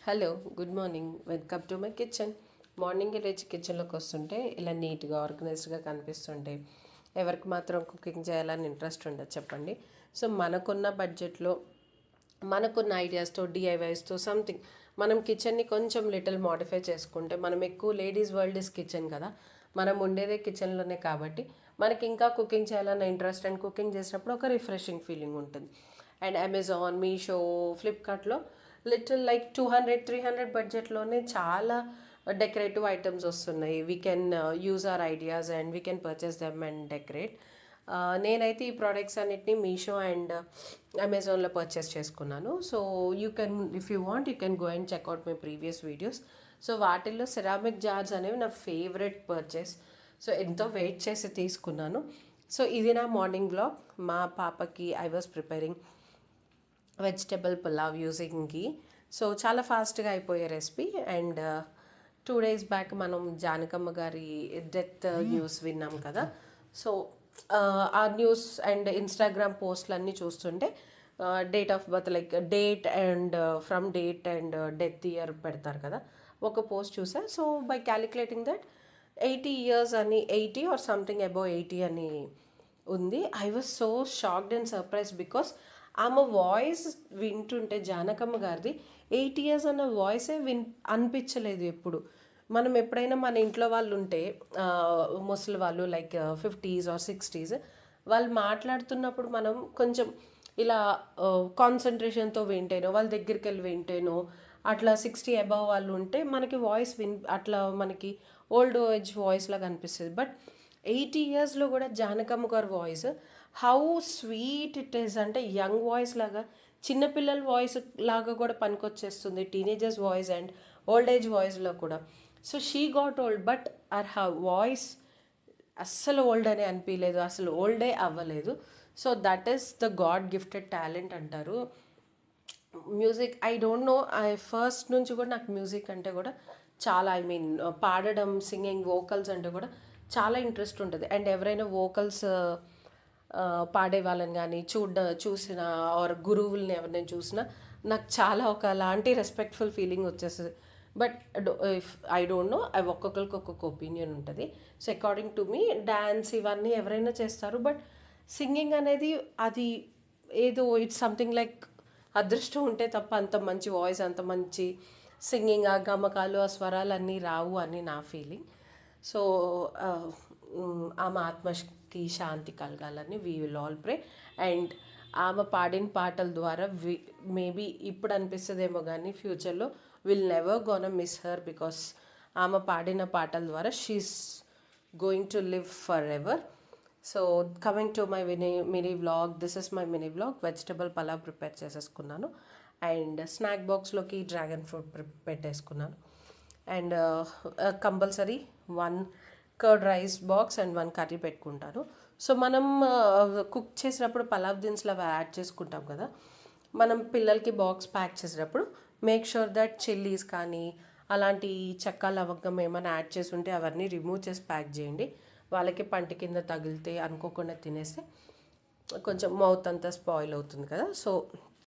Hello, good morning. Welcome to my kitchen. Morning లేచి కిచెన్లోకి వస్తుంటే ఇలా నీట్గా ఆర్గనైజ్డ్గా కనిపిస్తుంటే ఎవరికి మాత్రం కుకింగ్ చేయాలని ఇంట్రెస్ట్ ఉండదు చెప్పండి. సో మనకున్న బడ్జెట్లో మనకున్న ఐడియాస్తో డిఐవైస్తో సంథింగ్ మనం కిచెన్ని కొంచెం లిటిల్ మోడిఫై చేసుకుంటే, మనం ఎక్కువ లేడీస్ వరల్డ్ ఇస్ కిచెన్ కదా, మనం ఉండేదే కిచెన్లోనే కాబట్టి మనకి ఇంకా కుకింగ్ చేయాలన్న ఇంట్రెస్ట్ అండ్ కుకింగ్ చేసినప్పుడు ఒక రిఫ్రెషింగ్ ఫీలింగ్ ఉంటుంది. అండ్ అమెజాన్, మీషో, ఫ్లిప్కార్ట్లో లిటిల్ లైక్ 200-300 బడ్జెట్లోనే చాలా డెకరేటివ్ ఐటమ్స్ వస్తున్నాయి. We can use our ideas and we can purchase them and decorate. నేనైతే ఈ ప్రోడక్ట్స్ అన్నిటిని మీషో అండ్ అమెజాన్లో పర్చేస్ చేసుకున్నాను. So you can, if you want, you can go and checkout my previous videos. So వాటిల్లో ceramic jars అనేవి నా favourite purchase. So ఎంతో wait చేసి తీసుకున్నాను. సో ఇది నా మార్నింగ్ వ్లాగ్. మా పాపకి I was preparing vegetable pulao using ghee. So చాలా ఫాస్ట్గా అయిపోయే రెసిపీ. అండ్ 2 days బ్యాక్ మనం జానకమ్మ గారి డెత్ న్యూస్ విన్నాం కదా. సో ఆ న్యూస్ అండ్ ఇన్స్టాగ్రామ్ పోస్ట్లు అన్నీ చూస్తుంటే date of birth, like date and from date and death year పెడతారు కదా. ఒక పోస్ట్ చూసా. So by calculating that 80 years అని, 80 or సంథింగ్ అబౌవ్ 80 అని ఉంది. I was so shocked and surprise because ఆమె వాయిస్ వింటుంటే, జానకమ్మ గారిది 8 years అన్న వాయిసే అనిపించలేదు ఎప్పుడు. మనం ఎప్పుడైనా మన ఇంట్లో వాళ్ళు ఉంటే, ముసలి వాళ్ళు లైక్ 50s or 60s, వాళ్ళు మాట్లాడుతున్నప్పుడు మనం కొంచెం ఇలా కాన్సన్ట్రేషన్తో వింటేనో, వాళ్ళ దగ్గరికి వెళ్ళి వింటేనో, అట్లా 60 above వాళ్ళు ఉంటే మనకి వాయిస్ అట్లా మనకి ఓల్డ్ ఏజ్ వాయిస్ లాగా అనిపిస్తుంది. బట్ 80 yearsలో కూడా జానకమ్మ గారి voice how sweet it is అంటే, యంగ్ వాయిస్ లాగా, చిన్నపిల్లల వాయిస్ లాగా కూడా పనికొచ్చేస్తుంది, teenagers voice and old age వాయిస్లో కూడా. So she got old, but her voice అస్సలు ఓల్డ్ అని అనిపించలేదు, అసలు ఓల్డే అవ్వలేదు. So that is the god gifted talent అంటారు. Music, I don't know, first నుంచి కూడా నాకు మ్యూజిక్ అంటే కూడా చాలా, ఐ మీన్ పాడడం, సింగింగ్, వోకల్స్ అంటే కూడా చాలా ఇంట్రెస్ట్ ఉంటుంది. అండ్ ఎవరైనా వోకల్స్ పాడే వాళ్ళని కానీ చూసిన ఆర్ గురువుల్ని ఎవరినైనా చూసినా నాకు చాలా ఒకలాంటి రెస్పెక్ట్ఫుల్ ఫీలింగ్ వచ్చేస్తుంది. But if I don't no, అవి ఒక్కొక్కరికి ఒక్కొక్క ఒపీనియన్ ఉంటుంది. So according to me dance ఇవన్నీ ఎవరైనా చేస్తారు, బట్ సింగింగ్ అనేది అది ఏదో ఇట్స్ సంథింగ్ లైక్ అదృష్టం ఉంటే తప్ప అంత మంచి వాయిస్, అంత మంచి సింగింగ్, ఆ గమకాలు, ఆ స్వరాలు అన్నీ రావు అని నా ఫీలింగ్. సో ఆమె ఆత్మకి శాంతి కలగాలని we will all pray. And ఆమె పాడిన పాటల ద్వారా మేబీ ఇప్పుడు అనిపిస్తుందేమో కానీ ఫ్యూచర్లో will never gonna miss her, because ఆమె పాడిన పాటల ద్వారా she's going to live for ever. So coming to my mini vlog, this is my mini vlog. Vegetable pulao prepare చేసేసుకున్నాను. అండ్ స్నాక్ బాక్స్లోకి డ్రాగన్ ఫ్రూట్ పెట్టేసుకున్నాను. And compulsory 1 curd rice box and 1 curry పెట్టుకుంటాను. So మనం cook చేసినప్పుడు పలావ్ దినుసులు అవి add చేసుకుంటాం కదా. మనం పిల్లలకి బాక్స్ ప్యాక్ చేసేటప్పుడు మేక్ షూర్ దట్ చిల్లీస్ కానీ అలాంటి చెక్క లవంగం ఏమైనా యాడ్ చేసి ఉంటే అవన్నీ రిమూవ్ చేసి ప్యాక్ చేయండి. వాళ్ళకి పంట కింద తగిలితే అనుకోకుండా తినేస్తే కొంచెం మౌత్ అంతా స్పాయిల్ అవుతుంది కదా. సో